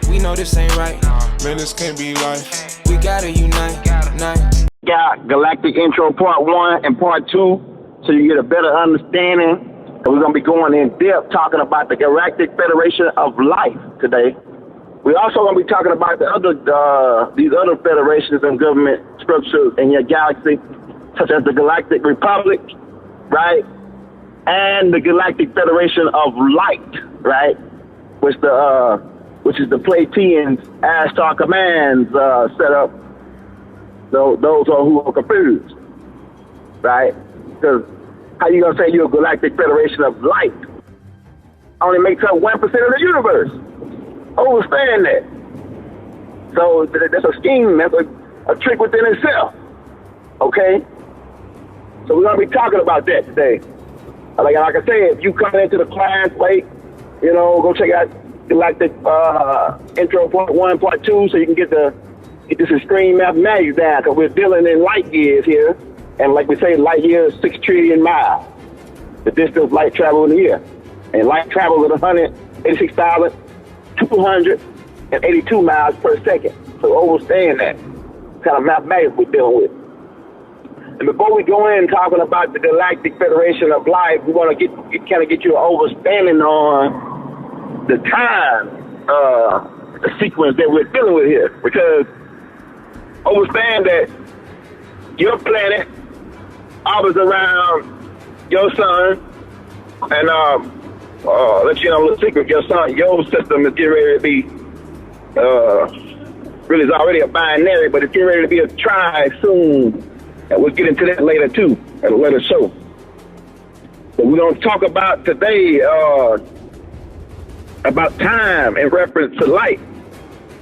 We know this ain't right. Man, this can't be life. We gotta unite. Got Galactic intro part 1 and part 2 so you get a better understanding. And we're going to be going in depth talking about the Galactic Federation of Life today. We're also going to be talking about these other federations and government structures in your galaxy, such as the Galactic Republic, right? And the Galactic Federation of Light, right? Which is the Pleiadians as Star Command's set up. So those are who are confused, right? Because how you gonna say you're a Galactic Federation of Light? Only makes up 1% of the universe. Understand that. So that's a scheme. That's a trick within itself. Okay. So we're gonna be talking about that today. Like I said, if you come into the class late, go check out Galactic intro part 1, part 2, so you can get this extreme mathematics down, because we're dealing in light years here. And like we say, light years is 6 trillion miles, the distance light travel in a year. And light travels at 186,282 miles per second. So understand that kind of mathematics we're dealing with. And before we go in talking about the Galactic Federation of Life, we want to get you an understanding on the time sequence that we're dealing with here, because understand that your planet orbits around your sun, and let you know a little secret. Your system is getting ready to be really is already a binary, but it's getting ready to be a tri soon, and we'll get into that later too at a later show. But we're going to talk about today about time in reference to light.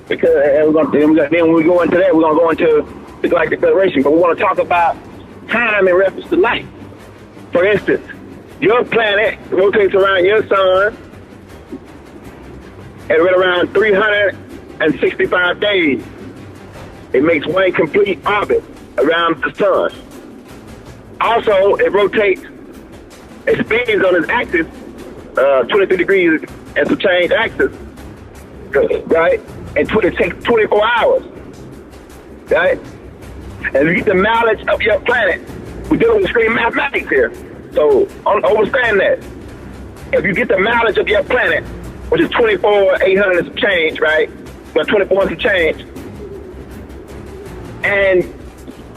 Because then when we go into that, we're going to go into the Galactic Federation. But we want to talk about time in reference to light. For instance, your planet rotates around your sun at around 365 days. It makes one complete orbit around the sun. Also, it spins on its axis, 23 degrees and some change axis, right? And it takes 24 hours, right? And if you get the mileage of your planet, we're dealing with extreme mathematics here. So understand that. If you get the mileage of your planet, which is 24,800 and some change, right? Well, 24 and some change, and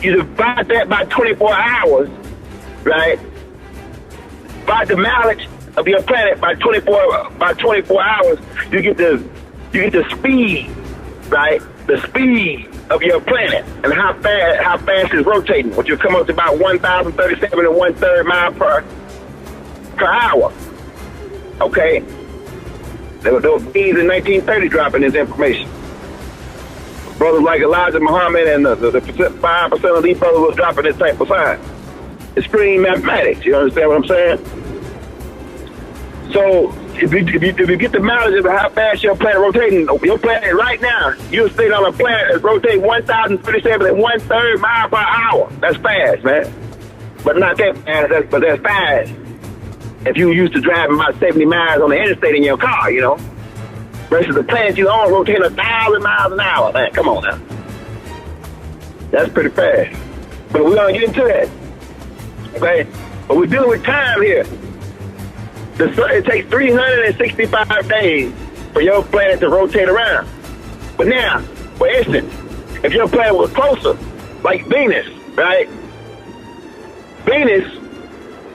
you divide that by 24 hours, right? Divide the mileage of your planet by 24 hours, you get the speed, right? The speed of your planet and how fast it's rotating, which will come up to about 1,037 and 1/3 miles per hour. Okay? There were bees in 1930 dropping this information. Brothers like Elijah Muhammad and the 5% of these brothers was dropping this type of sign. Extreme mathematics, you understand what I'm saying? So if you get the mileage of how fast your planet rotating, your planet right now, you're sitting on a planet that's rotating 1,037 and 1/3 miles per hour. That's fast, man. But not that fast, but that's fast. If you used to driving about 70 miles on the interstate in your car, versus the planet you own rotating 1,000 miles an hour. Man, come on now. That's pretty fast. But we're going to get into that. Okay? But we're dealing with time here. The sun, it takes 365 days for your planet to rotate around. But now, for instance, if your planet was closer, like Venus, right? Venus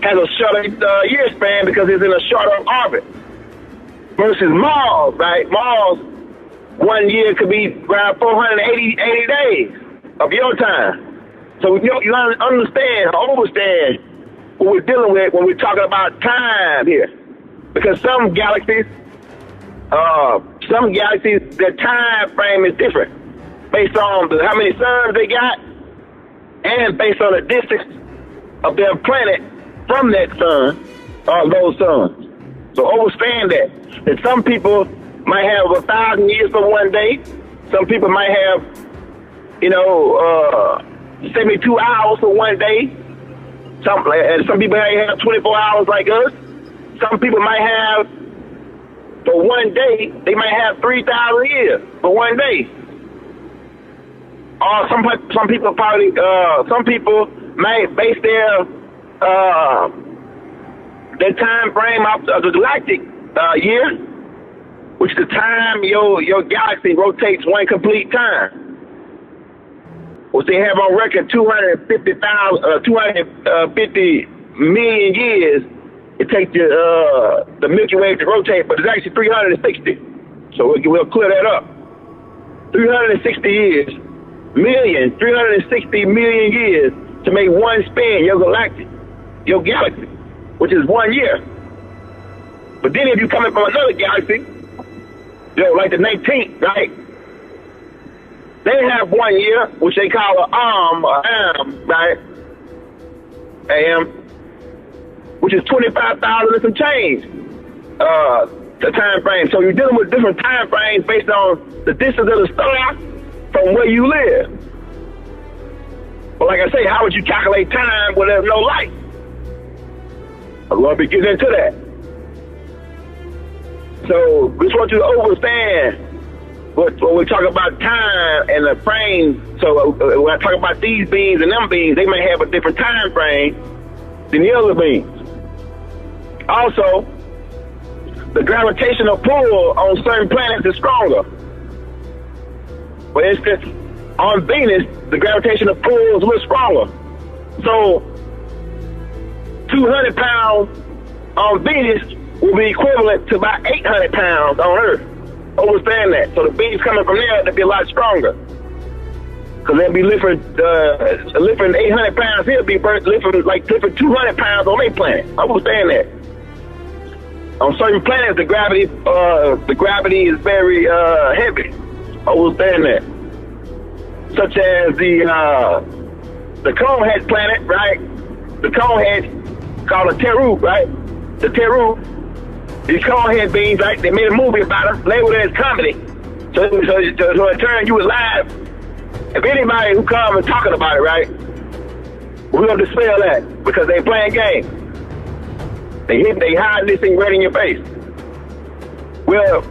has a shorter year span because it's in a shorter orbit. Versus Mars, right? Mars, 1 year could be around 480 days of your time. So you understand, what we're dealing with when we're talking about time here. Because some galaxies, their time frame is different based on how many suns they got and based on the distance of their planet from that sun or those suns. So understand that some people might have 1,000 years for one day. Some people might have, 72 hours for one day. Some people might have 24 hours like us. Some people might have for one day, they might have 3,000 years for one day. Or some people probably may base their time frame off of the galactic year, which is the time your galaxy rotates one complete time. Which they have on record 250 million years it takes the Milky Way to rotate, but it's actually 360. So we'll clear that up. 360 years. 360 million years to make one spin, your galaxy, which is 1 year. But then if you're coming from another galaxy, like the 19th, right? They have 1 year, which they call an AM, right? AM, which is 25,000 and some change, the time frame. So you're dealing with different time frames based on the distance of the star from where you live. But like I say, how would you calculate time when there's no light? I'm going to be getting into that. So we just want you to understand when we talk about time and the frame. So when I talk about these beings and them beings, they may have a different time frame than the other beings. Also, the gravitational pull on certain planets is stronger. For instance, on Venus, the gravitational pull is a little stronger. So 200 pounds on Venus will be equivalent to about 800 pounds on Earth. Understand that. So the beings coming from there, they'll be a lot stronger. Because they'll be lifting 800 pounds here, be lifting 200 pounds on their planet. Understand that. On certain planets, the gravity is very heavy. Understand that. Such as the Conehead planet, right? The Conehead called a Teru, right? The Teru, these Conehead beings, right? They made a movie about them, labeled it as comedy. So in turn, you was live. If anybody who come and talking about it, right? We're gonna dispel that because they playing games. They hide this thing right in your face. Well,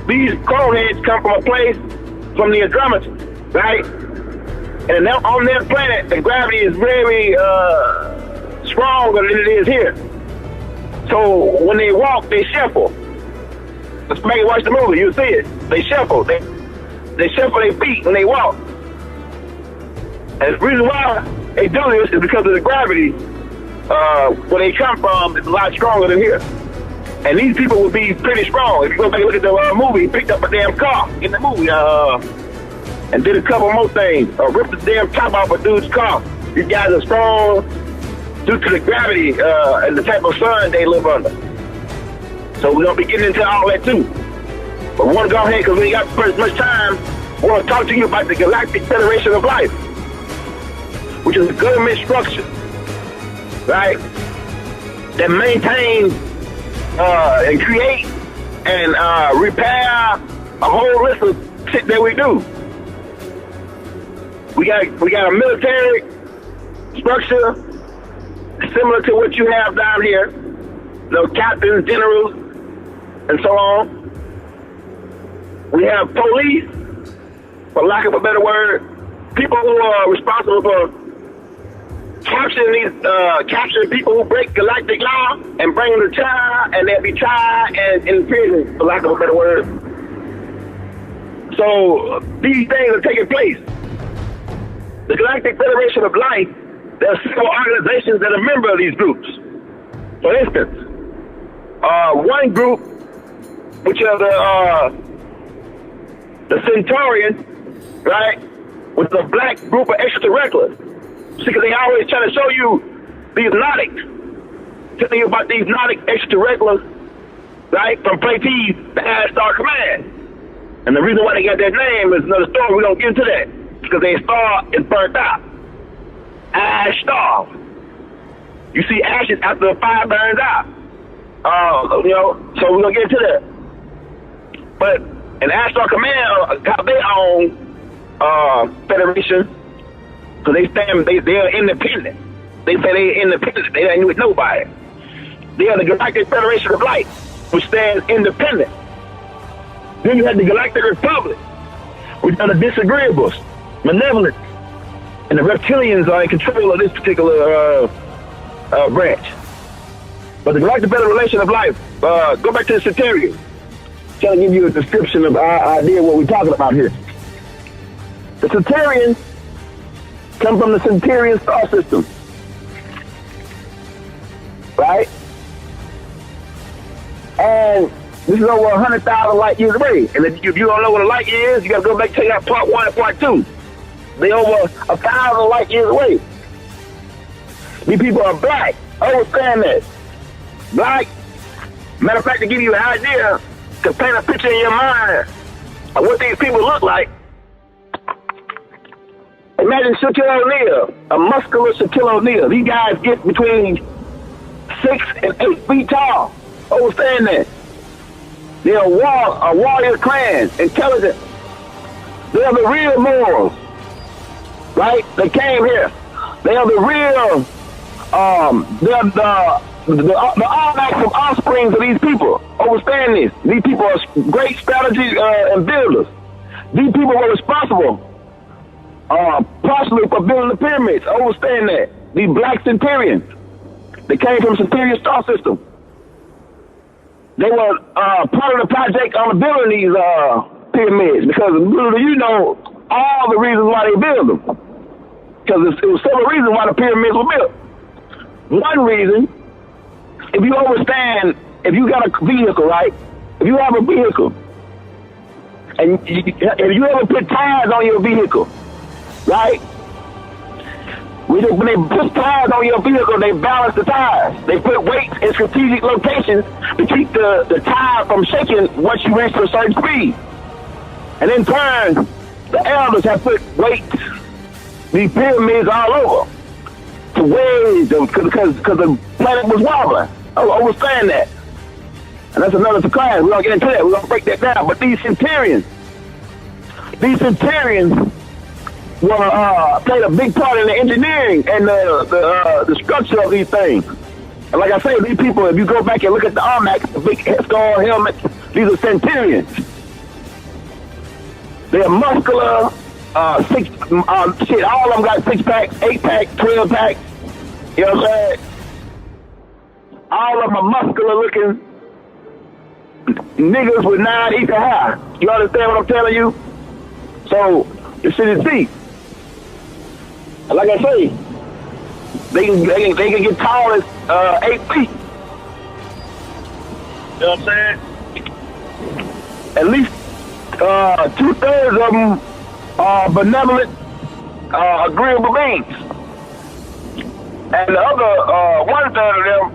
these Coneheads come from a place from the Andromeda, right? And on their planet, the gravity is very stronger than it is here. So when they walk, they shuffle. Let's make it watch the movie. You'll see it. They shuffle. They shuffle their feet when they walk. And the reason why they do this is because of the gravity. Where they come from is a lot stronger than here. And these people will be pretty strong. If you go back and look at the movie, he picked up a damn car in the movie. And did a couple more things. Ripped the damn top off a dude's car. These guys are strong due to the gravity and the type of sun they live under. So we're going to be getting into all that too. But we want to go ahead, because we ain't got much time, we want to talk to you about the Galactic Federation of Life, which is a government structure, right, that maintains and create and repair a whole list of shit that we do. We got a military structure similar to what you have down here. Captains, generals, and so on. We have police, for lack of a better word, people who are responsible for capturing people who break galactic law and bring them to trial, and they'll be tried and in prison, for lack of a better word. So these things are taking place. The Galactic Federation of Life, there are several organizations that are members of these groups. For instance, one group, which are the Centaurians, right, with a black group of extraterrestrials. Because they always trying to show you these Nautics, telling you about these Nautic extraterrestrials, right, from Plates, the Ash Star Command. And the reason why they got that name is another story. We don't get into that, because their star is burnt out. Ash Star. You see ashes after the fire burns out. So we're going to get into that. But an Ash Star Command got their own federation. So they are independent. They say they're independent. They ain't with nobody. They are the Galactic Federation of Light, which stands independent. Then you had the Galactic Republic, which are the disagreeables, malevolent, and the reptilians are in control of this particular branch. But the Galactic Federation of Life, go back to the Centurion. Trying to give you a description of our idea of what we're talking about here. The Centurions come from the Centurion star system, right? And this is over 100,000 light years away. And if you don't know what a light year is, you got to go back and check out part 1 and part 2. They over 1,000 light years away. These people are black. Understand that. Black. Matter of fact, to give you an idea, to paint a picture in your mind of what these people look like, imagine Shaquille O'Neal, a muscular Shaquille O'Neal. These guys get between 6 and 8 feet tall. Understand that. They're a warrior clan, intelligent. They're the real morals, right? They came here. They are the real, they're the all-natural offsprings of these people. Understand this. These people are great strategy and builders. These people were responsible partially for building the pyramids. Understand that. These black Centurions. They came from Centurion star system. They were part of the project on building these pyramids because little do you know all the reasons why they built them. Because it was several reasons why the pyramids were built. One reason, if you understand, if you got a vehicle, right? If you have a vehicle, and you ever put tires on your vehicle, right? When they put tires on your vehicle, they balance the tires. They put weights in strategic locations to keep the tire from shaking once you reach a certain speed. And in turn, the elders have put weights, these pyramids all over, to wedge them because the planet was wobbling. Understand that. And that's another class. We're going to get into that. We're going to break that down. But these Centurions played a big part in the engineering and the structure of these things. And like I say, these people, if you go back and look at the armacs, the big skull helmets, these are Centurions. They're muscular, all of them got 6-packs, 8-packs, 12-packs. You know what I'm saying? All of them are muscular looking niggas with 9 inches high. You understand what I'm telling you? So, the shit is deep. And like I say, they can get tall as 8 feet. You know what I'm saying? At least 2/3 of them are benevolent, agreeable beings. And the other 1/3 of them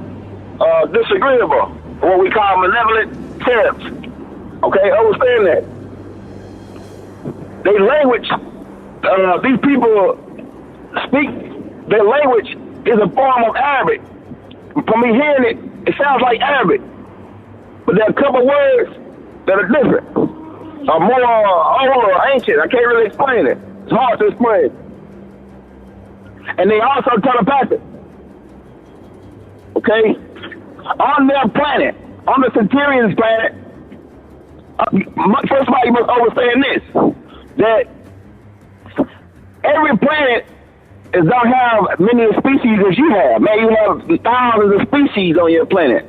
disagreeable, what we call malevolent terrors. Okay, understand that. Their language, these people speak, their language is a form of Arabic. From me hearing it, it sounds like Arabic. But there are a couple words that are different, are more old or ancient. I can't really explain it. It's hard to explain. And they also telepathic. Okay? On their planet, on the Centurions planet, first of all, you must understand this, that every planet don't have many species as you have. Man, you have thousands of species on your planet.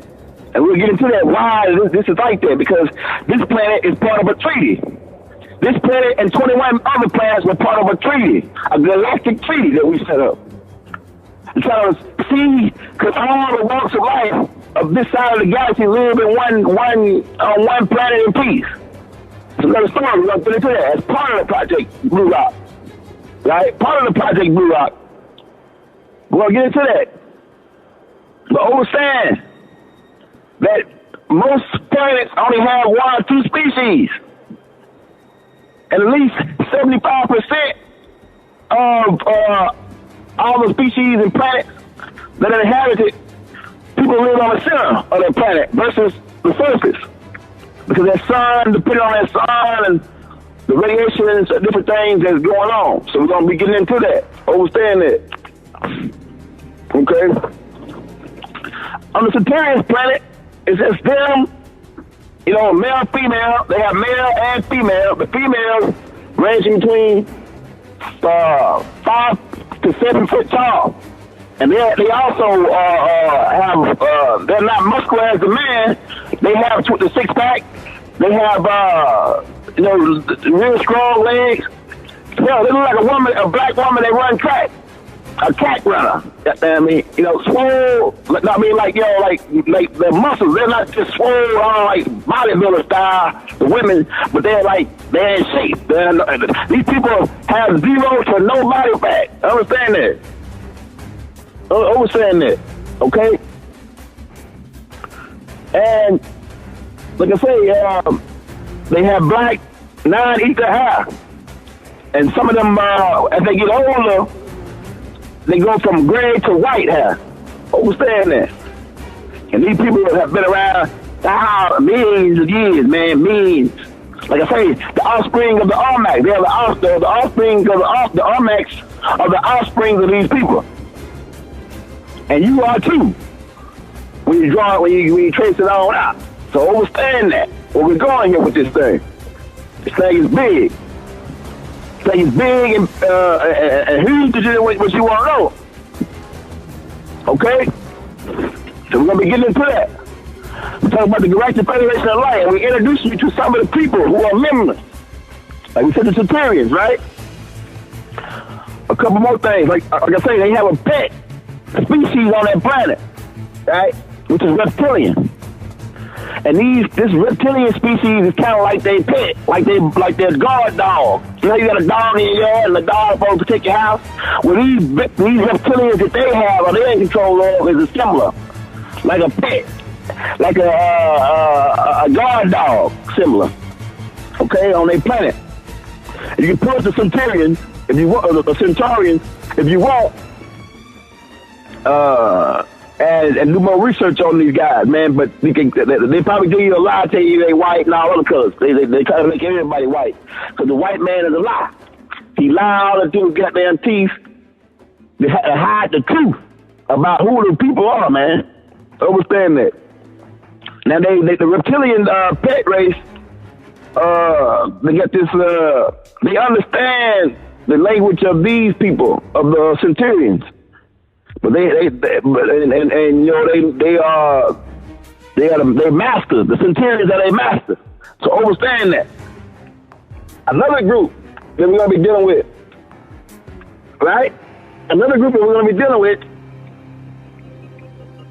And we'll get into that, why this is like that, because this planet is part of a treaty. This planet and 21 other planets were part of a treaty, a galactic treaty that we set up. So, see, because all the walks of life of this side of the galaxy live in one planet in peace. It's another story. We're going to get into that. As part of the Project Blue Rock. Right? Part of the Project Blue Rock. We're going to get into that. But understand that most planets only have 1 or 2 species. And at least 75% of all the species and planets that are inhabited, people live on the center of their planet versus the surface. Because that sun, depending on that sun and the radiation and different things that's going on. So we're going to be getting into that. Understand that. Okay? On the Centurion's planet, it's just them You know, male, female. They have male and female. The females ranging between 5 to 7 foot tall, and they also have they're not muscular as the man. They have the 6-pack. They have real strong legs. Yeah, they look like a woman, a black woman. They run track, a track runner. I mean, swole. I mean, like their muscles. They're not just swole like bodybuilder style. The women, but they're in shape. These people have 0 to no body fat. Understand that? Understand that? Okay. And like I say, they have black 9-ether hair. And some of them, as they get older, they go from gray to white hair. Understand that? And these people have been around millions of years, man, millions. Like I say, the offspring of the Olmecs. They are the offspring of the Olmecs are the offspring of these people. And you are too. When you trace it all out. So understand that. Where we're going here with this thing. This thing is big. This thing is big and huge to what you want to know. Okay? So we're going to be getting into that. We're talking about the Galactic Federation of Light, and we introduce you to some of the people who are members. Like we said, the Centurions, right? A couple more things. Like I say, they have a pet species on that planet, right? Which is reptilian. And this reptilian species is kind of like their pet, like their guard dog. You know, you got a dog in your yard and the dog supposed to protect your house. Well, these reptilians that they have or they're in control of is similar, like a pet, like a guard dog, similar. Okay, on their planet. And you can put the Centurions if you want, or the Centaurians if you want. And do more research on these guys, man. But they probably give you a lie, tell you they white and all other colors. They try to make everybody white. Because the white man is a lie. He lie all the through his goddamn teeth to hide the truth about who the people are, man. Understand that. Now, the reptilian pet race, they got this, they understand the language of these people, of the Centurions. But they masters. The Centurions are their masters. So understand that. Another group that we're gonna be dealing with, right? Another group that we're gonna be dealing with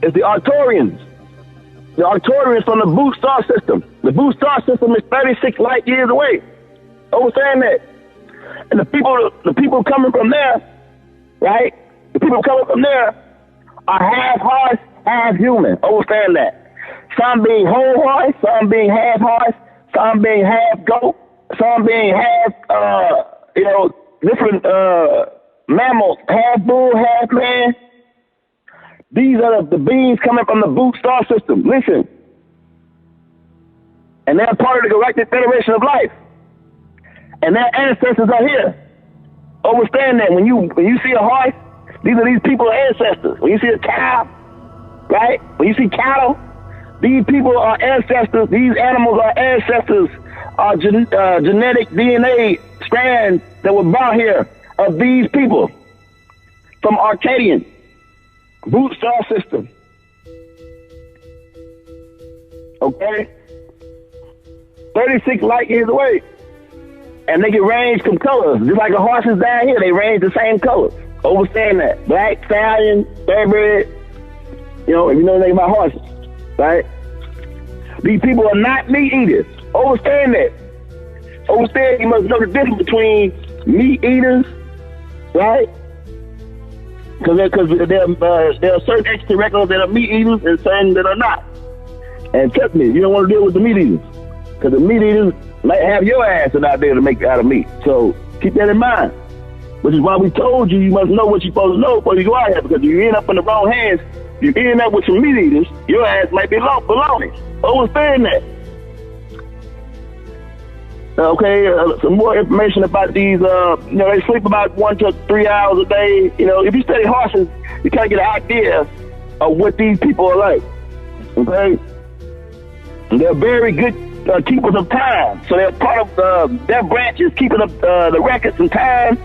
is the Arcturians. The Arcturians from the Boost Star System. The Boost Star System is 36 light years away. Understand that. And the people coming from there, right? The people coming from there are half horse, half human. Understand that. Some being whole horse, some being half horse, some being half goat, some being half, different mammals, half bull, half man. These are the beings coming from the Boost Star System. Listen. And they're part of the Galactic Federation of Life. And their ancestors are here. Understand that. When you see a horse, these are these people's ancestors. When you see a cow, right? When you see cattle, these people are ancestors. These animals are ancestors, are genetic DNA strands that were brought here of these people from Arcadian, Boot Star System. Okay? 36 light years away. And they can range from colors. Just like the horses down here, they range the same colors. Understand that. Black, stallion, thoroughbred. If you know anything about horses, right? These people are not meat eaters. Understand that. Understand you must know the difference between meat eaters, right? Because there are certain extraterrestrials that are meat eaters and certain that are not. And trust me, you don't want to deal with the meat eaters. Because the meat eaters might have your ass out there to make out of meat. So keep that in mind. Which is why we told you must know what you're supposed to know before you go out here. Because if you end up in the wrong hands, you end up with some meat eaters, your ass might be baloney. Understand that. Okay, some more information about these. They sleep about 1 to 3 hours a day. If you study horses, you kind of get an idea of what these people are like. Okay? They're very good keepers of time. So they're part of their branch is keeping up the records and time.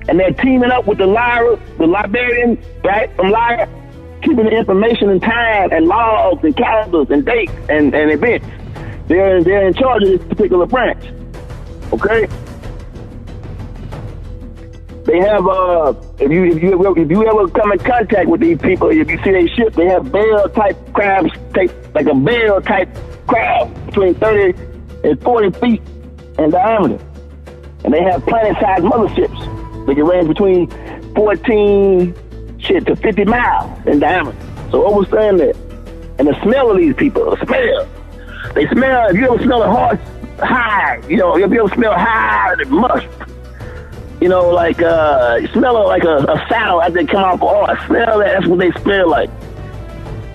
And they're teaming up with the librarian, right, from Lyra, keeping the information and time and logs and calendars and dates and events. They're in charge of this particular branch. Okay? They have if you ever come in contact with these people, if you see their ship, they have bell type crabs, like a bell type crab between 30 and 40 feet in diameter. And they have planet-sized motherships. They can range between 14 to 50 miles in diameter. So understand that. And the smell of these people, the smell. They smell, if you ever smell a horse hide, if you ever smell hide and musk, like you smell like a saddle after they come off a horse. Smell that, that's what they smell like.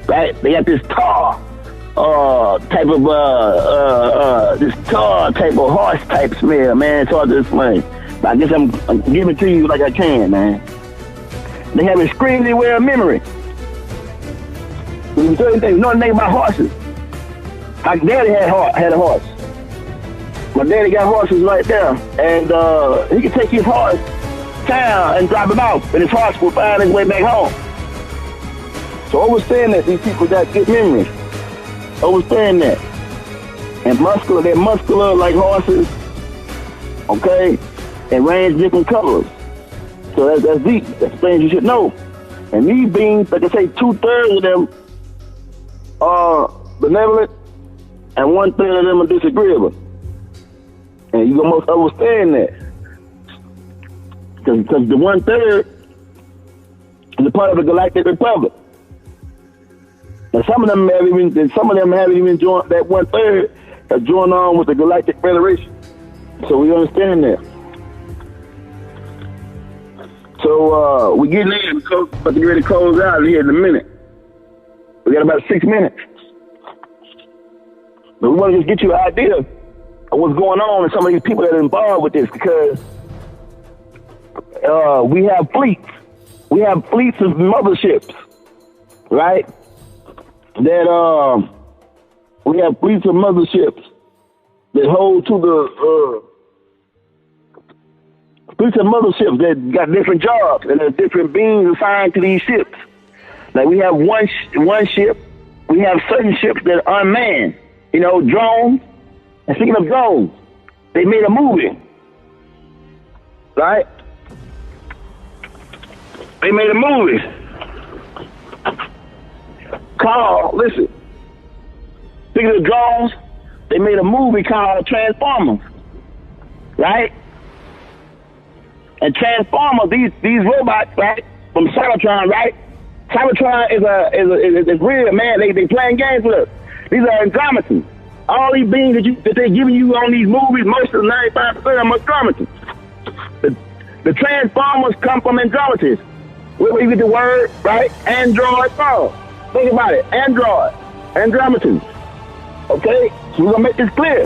Right? They got this tar type of horse type smell, man. It's hard to explain. But I guess I'm giving it to you like I can, man. They have extremely well memory. You know anything about horses? My daddy had a horse. My daddy got horses right there, and he could take his horse town and drop him off, and his horse will find his way back home. So understand that these people got good memories. Understand that. And they're muscular like horses, okay? And range different colors. So that's deep. That's things you should know. And these beings, like I say, 2/3 of them are benevolent, and 1/3 of them are disagreeable. And you must understand that. Because the 1/3 is a part of the Galactic Republic. And some of them haven't even joined, that 1/3 have joined on with the Galactic Federation. So we understand that. So we're getting in, we're about to get ready to close out here in a minute. We got about 6 minutes. But we want to just get you an idea of what's going on and some of these people that are involved with this, because we have fleets. We have fleets of motherships, right? That we have fleets of motherships that hold to the fleets of motherships that got different jobs, and there's different beings assigned to these ships. Like we have one ship, we have certain ships that are unmanned, drones. And speaking of drones, they made a movie, right? They made a movie called, listen, speaking of drones, they made a movie called Transformers, right? And Transformers, these robots, right, from Cybertron, right? Cybertron is real, man. They playing games with us. These are Andromedans. All these beings that they're giving you on these movies, most of the 95% of them are Andromedans. The Transformers come from Andromedans. Where we get the word, right? Android from. Think about it. Andromedans. Okay? So we're gonna make this clear.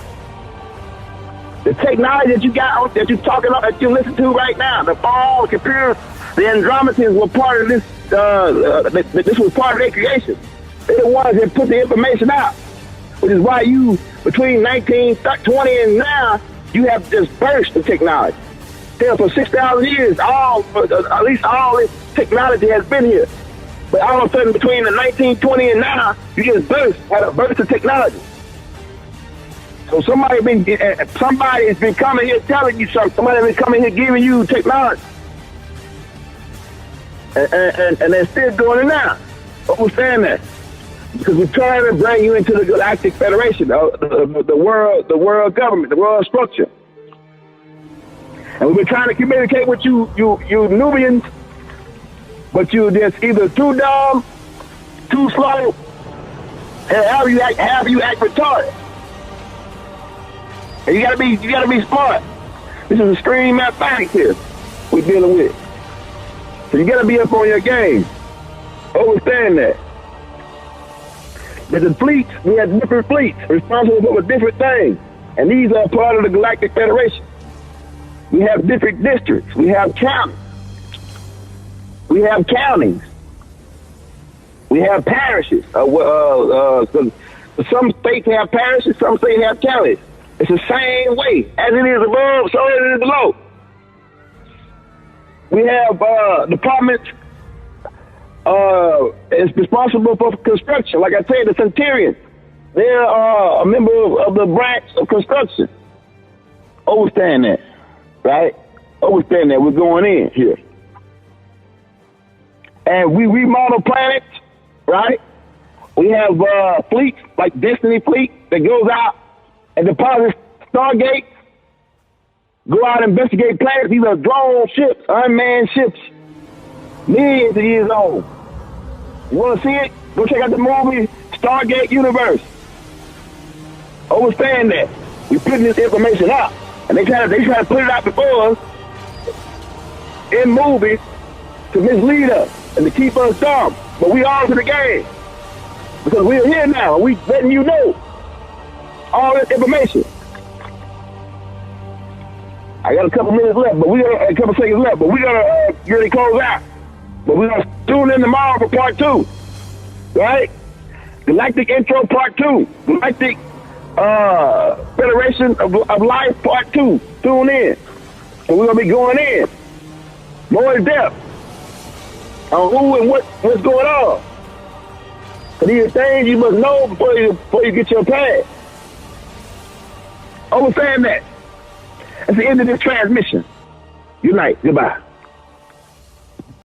The technology that you got, that you're talking about, that you listen to right now, the phone, the computer, the Andromedans were part of this. This was part of their creation. They're the ones that put the information out, which is why between 1920 and now, you have this burst of technology. For 6,000 years, at least all this technology has been here. But all of a sudden, between the 1920 and now, you just had a burst of technology. So somebody's been coming here telling you something. Somebody's been coming here giving you technology. And they're still doing it now. Understand that. Because we're trying to bring you into the Galactic Federation, the world government, the world structure. And we've been trying to communicate with you Nubians, but you just either too dumb, too slow, and have you act retarded. And you gotta be smart. This is extreme mathematics here we're dealing with. So you gotta be up on your game. Understand that. There's the fleets, we have different fleets responsible for different things. And these are part of the Galactic Federation. We have different districts. We have counties. We have counties. We have parishes. The Some states have parishes, some states have counties. It's the same way. As it is above, so it is below. We have departments is responsible for construction. Like I said, the Centurions, they're a member of the branch of construction. Understand that, right? Understand that we're going in here. And we remodel planets, right? We have fleets like Destiny Fleet that goes out and deposits Stargate, go out and investigate planets. These are drone ships, unmanned ships, millions of years old. You want to see it? Go check out the movie Stargate Universe. Understand that. We're putting this information out. And they try to put it out before us in movies to mislead us and to keep us dumb. But we on to the game. Because we're here now and we letting you know all this information. I got a couple minutes left, but a couple seconds left, but we're gonna get ready to close out. But we're gonna tune in tomorrow for part 2. Right? Galactic Intro Part 2. Galactic Federation of Life Part 2. Tune in. And we're gonna be going in more in depth on who and what's going on. So these are things you must know before you get your pass. Understand that. That's the end of this transmission. Good night. Goodbye.